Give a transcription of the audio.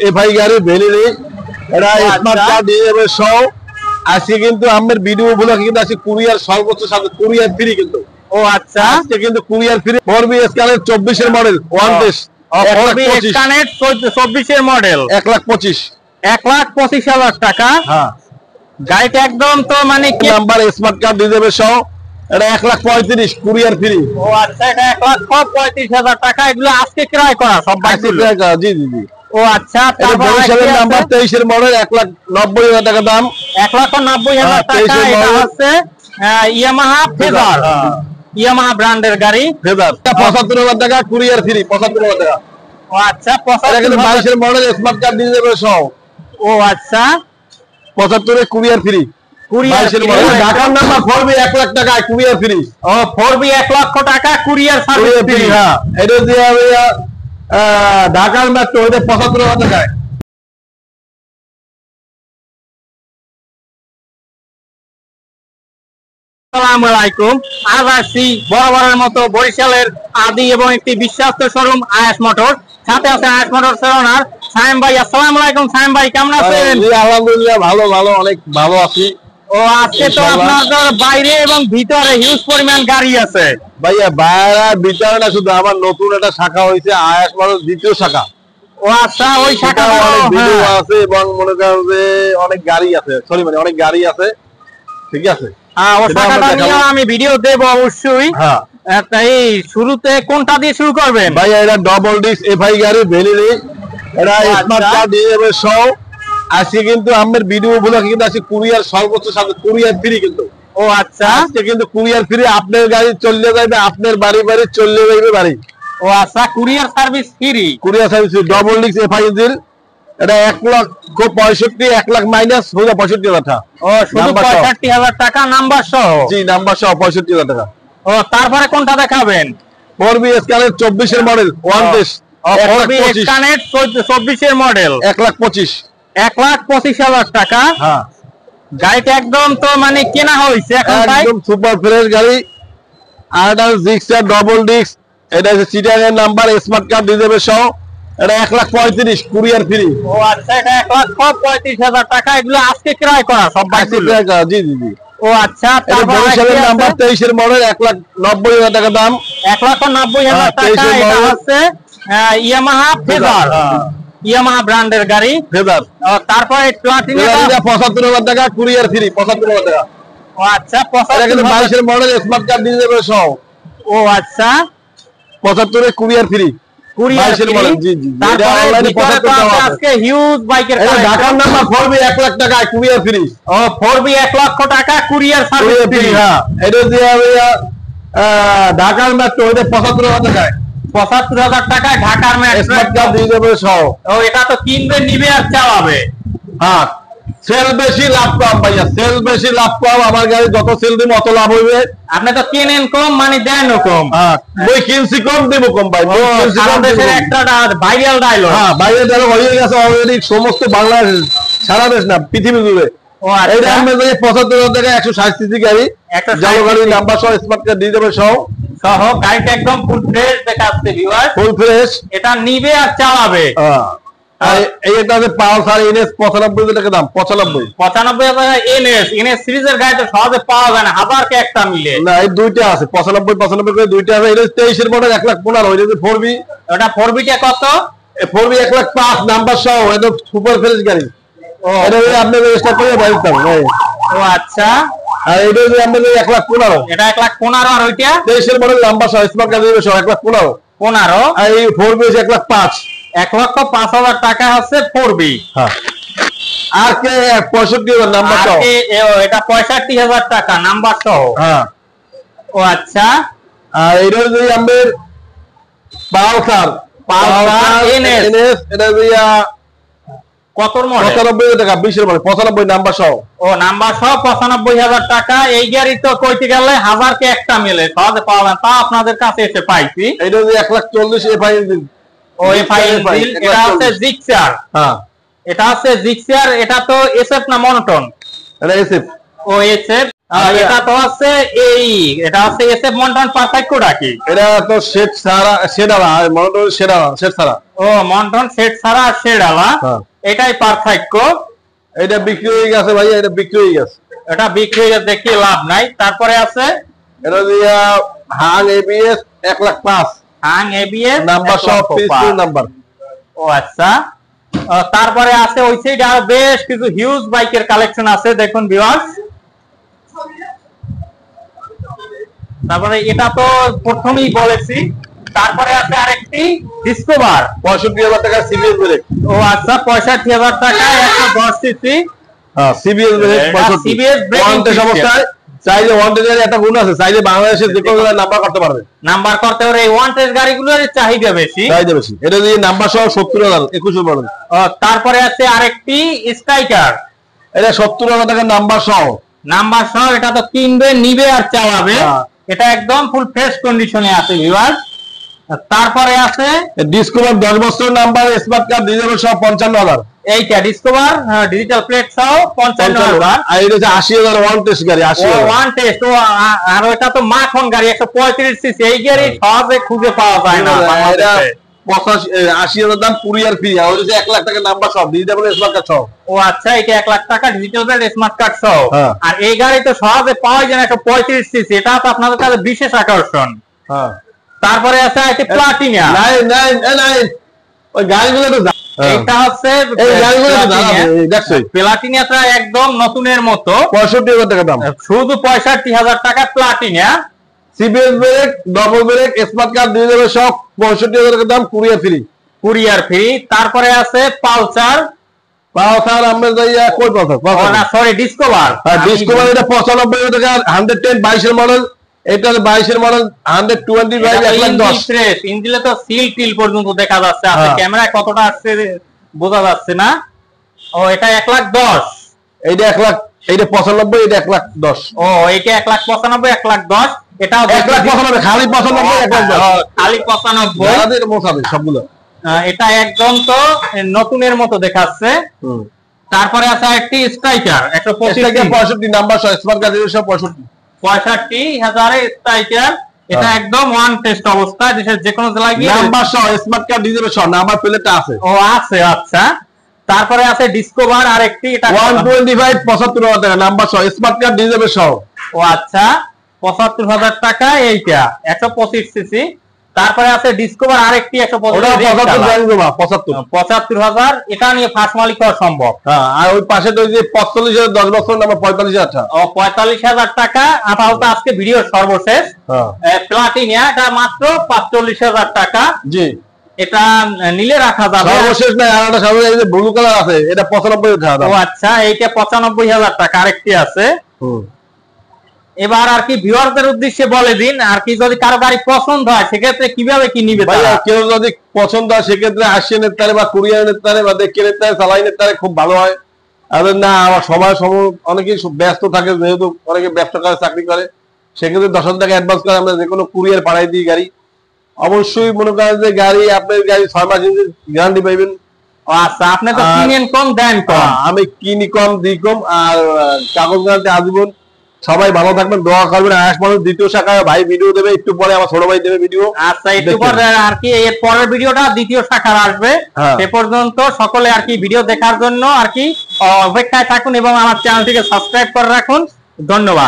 FI গাড়ি ভ্যালিডি এটা smart card দিয়ে যাবে সহ। আজকে কিন্তু আমাদের ভিডিও গুলো কিন্তু আছে কুরিয়ার সর্বোচ্চ সাথে কুরিয়ার ফ্রি কিন্তু। ও আচ্ছা, আজকে কিন্তু কুরিয়ার ফ্রি। 4B স্ক্যানের 24 এর মডেল ওয়ান টেস্ট 4B স্ক্যানের 24 এর মডেল 1,25,000 টাকা। হ্যাঁ, গাড়িটা একদম তো মানে কি নাম্বার স্মার্ট কার্ড দিয়ে যাবে সহ। এটা 1,35,000 কুরিয়ার ফ্রি। ও আচ্ছা, এটা 1,35,000 টাকা। এগুলো আজকে ক্রয় করা সব বাইকগুলো? জি জি জি। ও আচ্ছা, তারপর নাম্বার 23 এর মডেল 1,90,000 টাকা দাম। 1,90,000 টাকা। এটা হচ্ছে ইয়ামাহা ফেজার, ইয়ামাহা ব্র্যান্ডের গাড়ি ফেজার। 75,000 টাকা কুরিয়ার ফ্রি। 75,000 টাকা। ও আচ্ছা, 22 এর মডেল স্মার্ট কার্ড দিয়ে যাবে সহ। ও আচ্ছা, 75 এর কুরিয়ার ফ্রি। ঢাকার নাম্বার 4B 1 লাখ টাকা কুরিয়ার ফ্রি। ও 4B 1 লক্ষ টাকা কুরিয়ার সার্ভিস ফ্রি। হ্যাঁ, এটা দিয়ে ঢাকার মেট্রো এটা 75,000 টাকায়। আসসালামু আলাইকুম। আজ আসছি বরাবরের মতো বরিশালের আদি এবং একটি বিশ্বস্ত শোরুম আয়াস মোটর। সাথে আছে আয়াস মোটরস এর ওনার সায়েম ভাই। আসসালামু আলাইকুম সায়েম ভাই, কেমন আছেন? জি আলহামদুলিল্লাহ, ভালো ভালো, অনেক ভালো আছি। ও আজকে তো আপনাদের বাইরে এবং ভিতরে হিউজ পরিমাণ গাড়ি আছে ভাইয়া। বাইরে ভিতরে না, শুধু আমার নতুন একটা শাখা হয়েছে আয়াস মোটর দ্বিতীয় শাখা। ও আচ্ছা, ওই শাখা অনেক ভিডিও আছে এবং মনে করেন যে অনেক গাড়ি আছে, সরি মানে অনেক গাড়ি আছে। ঠিক আছে, ও শাখাটা নিয়ে আমি ভিডিও দেব অবশ্যই। হ্যাঁ, তাই শুরুতে কোনটা দিয়ে শুরু করবেন? ভাইয়া এটা ডবল ডিস্ক এফআই গাড়ি ভ্যালিডি। এটা স্মার্ট কার্ড দিয়ে যাবে সহ। আজকে কিন্তু আমাদের ভিডিও গুলো কিন্তু আছে কুরিয়ার সর্বোচ্চ সাথে কুরিয়ার ফ্রি কিন্তু। ও আচ্ছা, আজকে কিন্তু কুরিয়ার ফ্রি। আপনার গাড়ি চলে যাবে, আপনার বাড়ি বাড়ি চলে যাবে বাড়ি। ও আচ্ছা, courier service free. Courier service double disc FI engine. এটা 1,65,000 1 লাখ মাইনাস 65,000 টাকা। ও শুধু 65,000 টাকা নাম্বার সহ? জি, নাম্বার সহ 65,000 টাকা। ও তারপরে কোনটা দেখাবেন? 4B স্ক্যানের 24 এর মডেল ওয়ান টেস্ট 4B স্ক্যানের 24 এর মডেল 1,25,000 টাকা। হ্যাঁ, গাড়িটা একদম তো মানে কেনা হয়েছে এখন ভাই, একদম সুপার ফ্রেশ গাড়ি। আর এটা জিক্সার ডবল ডিস্ক। এটা হচ্ছে চিটাগাং এর নাম্বার স্মার্ট কার্ড দিয়ে যাবে সহ। এটা 1,35,000 কুরিয়ার ফ্রি। ও আচ্ছা, এটা 1,35,000 টাকা। এগুলো আজকে ক্রয় করা সব বাইকগুলো? জি জি জি। ও আচ্ছা, তারপর নাম্বার 23 এর মডেল 1,90,000 টাকা দাম। 1,90,000 টাকা। এটা হচ্ছে ইয়ামাহা ফেজার, ইয়ামাহা ব্র্যান্ডের গাড়ি ফেজার। তারপরে প্লাটিনা 75,000 টাকা কুরিয়ার ফ্রি। 75,000 টাকা। ও আচ্ছা, 22 এর মডেল স্মার্ট কার্ড দিয়ে যাবে সহ। ও আচ্ছা, 75 এর কুরিয়ার ফ্রি। Courier free. জি জি। আজকে হিউজ বাইকের ঢাকার নাম্বার 4B 1 লাখ টাকা কুরিয়ার ফ্রি। ও 4B 1 লক্ষ টাকা কুরিয়ার সার্ভিস ফ্রি। হ্যাঁ, এটা দিয়ে ঢাকার মেট্রো এটা 75,000 টাকায়। 75,000 টাকায় ঢাকার মেট্রো স্মার্ট কার্ড দিয়ে যাবে সহ। ও এটা তো কিনবে নিবে আর চালাবে। হ্যাঁ, সেল বেশি লাভ কম ভাইয়া, সেল বেশি লাভ কম। আমার গাড়ি যত সেল দিব অত লাভ হইবে। আপনি তো কেনেন কম মানে দেন কম। হ্যাঁ, বই কিনছি কম দেব কম ভাই। বাংলাদেশের একটা ভাইরাল ডায়লগ। হ্যাঁ, ভাইরাল ডায়লগ হয়ে গেছে অলরেডি সমস্ত বাংলাদেশ, সারা দেশ না পৃথিবী জুড়ে। ও আচ্ছা, এইটা আমরা 75,000 টাকা 160 সিসি গাড়ি, একটা জল গাড়ি নাম্বার সহ স্মার্ট কার্ড দিয়ে যাবে সহ। গাড়িটা একদম ফুল ফ্রেশ দেখাচ্ছে ভিউয়ার, ফুল ফ্রেশ। এটা নিবে আর চালাবে। এইটা আছে পালসার এনএস 95,000 টাকা দাম। 95,000 এনএস সিরিজের গাড়ি তো সহজে পাওয়া যায় না, হাজারকে একটা মিলে। না, এই দুইটা আছে 95 করে দুইটা আছে। এটা 23 এর মডেল 1,15,000। এটা 4B। ওটা 4B টা কত? 4B 1,05,000 নাম্বার সহ। এটা সুপার ফ্রেশ গাড়ি। এটা আপনি রেজিস্টার করে বাইক পাবেন। ও আচ্ছা, আর এটা যে আমরা 1,15,000। এটা 1,15,000। আর ওইটা 23 এর মডেল নাম্বার সহ স্মার্ট কার্ড দিয়ে সহ 1,15,000। আর এই 4B 1,05,000। 1,05,000 টাকা হচ্ছে 4B। হ্যাঁ, আর কে 65,000 নাম্বার সহ। এটা 65,000 টাকা নাম্বার সহ। হ্যাঁ। ও আচ্ছা, আর এটা যে আমাদের পালসার এনএস এটা দিয়া কত মডেল? 95,000 টাকা 20 এর মডেল 95 নাম্বার সহ। ও নাম্বার সহ 95,000 টাকা। এই গাড়ি তো কইতে গেলে হাজারকে একটা মিলে সহজে পাওয়া যায়, তা আপনাদের কাছে এসে পাইছি। এটা যে 1,40,000 এফআই ইঞ্জিন। ও এফআই ইঞ্জিন। এটা হচ্ছে জিক্সার। হ্যাঁ, এটা হচ্ছে জিক্সার। এটা তো এসএফ না মনোটন? এটা এসএফ। ও এসএফ। এটা তো আছে এটা আছে এসএফ মন্টন পার্থক্যটা কি? এটা তো সেট ছাড়া সেডালা মন্টন সেডালা সেট ছাড়া। ও মন্টন সেট ছাড়া সেডালা, এটাই পার্থক্য। এটা বিক্রি হয়ে গেছে ভাই, এটা বিক্রি হয়ে গেছে। এটা বিক্রি হয়ে গেছে, দেখি লাভ নাই। তারপরে আছে এটা দিয়া Hang ABS 1,05,000 Hang ABS number সব পিস্তল নাম্বার। ও আচ্ছা, তারপরে আছে ওই সাইডে আরো বেশ কিছু হিউজ বাইকের কালেকশন আছে, দেখুন ভিউয়ার্স। তারপরে এটা তো প্রথমেই বলেছি। তারপরে আছে আরেকটি ডিসকভার 65,000 টাকা সিবিএস ব্রেক। ও আচ্ছা, 65,000 টাকা 110 CC CBS brake. CBS brake অবস্থায় চাইলে ওয়ান্টেজের একটা গুণ আছে, চাইলে বাংলাদেশের যে কোনো নাম্বার করতে পারবে। নাম্বার করতে পারে। এই ওয়ান্টেজ গাড়িগুলোর চাহিদা বেশি। এটা দিয়ে নাম্বার সহ 70,000 21 মডেল। তারপরে আছে আরেকটি স্ট্রাইকার, এটা 70,000 টাকা নাম্বার সহ। নাম্বার সহ, এটা তো কিনবে নিবে আর চালাবে। এটা একদম ফুল ফ্রেশ কন্ডিশনে আছে ভিউয়ার্স। তারপরে আছে ডিসকভার 10 বছর নাম্বার স্মার্ট কার্ড ডিজিটাল সহ 55,000। এইটা ডিসকভার ডিজিটাল প্লেট সহ 55,000। আর এটা হচ্ছে 80,000 ওয়ান টেস্ট গাড়ি। 80,000 ওয়ান টেস্ট। আর এটা তো মাখন গাড়ি 135 সিসি। এই গাড়ি সহজে খুঁজে পাওয়া যায় না বাংলাদেশে। 80,000 দাম কুরিয়ার ফ্রি। আর ওই যে 1 লাখ টাকা নাম্বার সহ ডিজিটাল স্মার্ট কার্ড সহ। ও আচ্ছা, এটা 1 লাখ টাকা ডিজিটাল স্মার্ট কার্ড সহ। আর এই গাড়ি তো সহজে পাওয়া যায় না 135 সিসি। এটা তো আপনাদের কাছে বিশেষ আকর্ষণ। তারপরে আছে একটা প্লাটিনা। ওই গাড়িগুলো তো এটা হচ্ছে এই গাড়িগুলো দেখছো প্লাটিনাটা একদম নতুনের মতো। 65,000 টাকা দাম, শুধু 65,000 টাকা Platina. CBS brake, double brake, smart card দিয়ে দেবে সব। 65,000 টাকা দাম, কুরিয়ার ফ্রি। Courier free. তারপরে আছে পালসার। পালসার আমরা যাইয়া কই পালসার না সরি ডিসকভার। ডিসকভার এটা 95,000 টাকা 110 22 এর মডেল। এটা 22 এর মডেল 125 110 ফ্রেশ। ইঞ্জিনে তো সিল টিল পর্যন্ত দেখা যাচ্ছে। আছে ক্যামেরায় কতটা আসছে বোঝা যাচ্ছে না। ও এটা 1,10,000। এইটা 1 লাখ, এইটা 95, এটা 1,10,000। ও এইটা 1,95,000 1,10,000। এটাও 1,95,000 খালি 95 1,10,000 খালি 95 সবগুলো। এটা একদম তো নতুনের মতো দেখাচ্ছে। তারপরে আছে একটি স্ট্রাইকার 125 নাম্বার সহ স্মার্ট কার্ড সহ 65,000 স্ট্রাইকার। এটা একদম ওয়ান টেস্ট অবস্থা। দেশের যে কোনো জেলায় গিয়ে নাম্বার সহ স্মার্ট কার্ড ডিজিটাল সহ নাম্বার প্লেটটা আছে। ও আছে আচ্ছা। তারপরে আছে ডিসকভার আরেকটি, এটা 125 75,000 টাকা নাম্বার সহ স্মার্ট কার্ড ডিজিটাল সহ। ও আচ্ছা, 75,000 টাকা এইটা 125 সিসি। তারপরে আছে ডিসকভার আরেকটি 75,000। এটা নিয়ে ফার্স্ট মালিক হওয়া সম্ভব। আর ওই পাশে তো যে 45,000 10 বছর নাম্বার 45,000 টাকা। ও 45,000 টাকা আপাতত আজকে ভিডিও সর্বশেষ। প্লাটিনা এটা মাত্র 45,000 টাকা। জি, এটা নিলে রাখা যাবে। সর্বশেষ না, আর একটা সর্বশেষ এই যে ব্লু কালার আছে, এটা 95,000 টাকা। ও আচ্ছা, এইটা 95,000 টাকা আরেকটি আছে। এবার আর কি ভিউয়ারদের উদ্দেশ্যে বলে দিন, আর কি যদি কারো গাড়ি পছন্দ হয় সেক্ষেত্রে কিভাবে কি নিবে? কেউ যদি পছন্দ হয় সেক্ষেত্রে আসিয়ে নিতে পারে বা কুরিয়ার নিতে পারে বা দেখে নিতে পারে, চালাই নিতে পারে, খুব ভালো হয়। আর না আমার সময় অনেকেই ব্যস্ত থাকে, যেহেতু অনেকে ব্যবসা করে চাকরি করে, সেক্ষেত্রে 10,000 টাকা অ্যাডভান্স করে আমরা যে কোনো কুরিয়ার পাঠাই দিই গাড়ি। অবশ্যই মনে করেন যে গাড়ি আপনার গাড়ি 6 মাস গ্যারান্টি পাইবেন। আচ্ছা, আপনি তো কিনেন কম দেন কম। আমি কিনি কম দিই কম, আর কাগজ গ্যারান্টি আজীবন। সবাই ভালো থাকবেন, দোয়া করবেন। আয়াস মানুষ দ্বিতীয় শাখায় ভাই ভিডিও দেবে, একটু পরে আমার ছোট ভাই দেবে ভিডিও। আচ্ছা, একটু পরে আর কি এর পরের ভিডিওটা দ্বিতীয় শাখার আসবে। সে পর্যন্ত সকলে আর কি ভিডিও দেখার জন্য আর কি অপেক্ষায় থাকুন এবং আমার চ্যানেলটিকে সাবস্ক্রাইব করে রাখুন। ধন্যবাদ।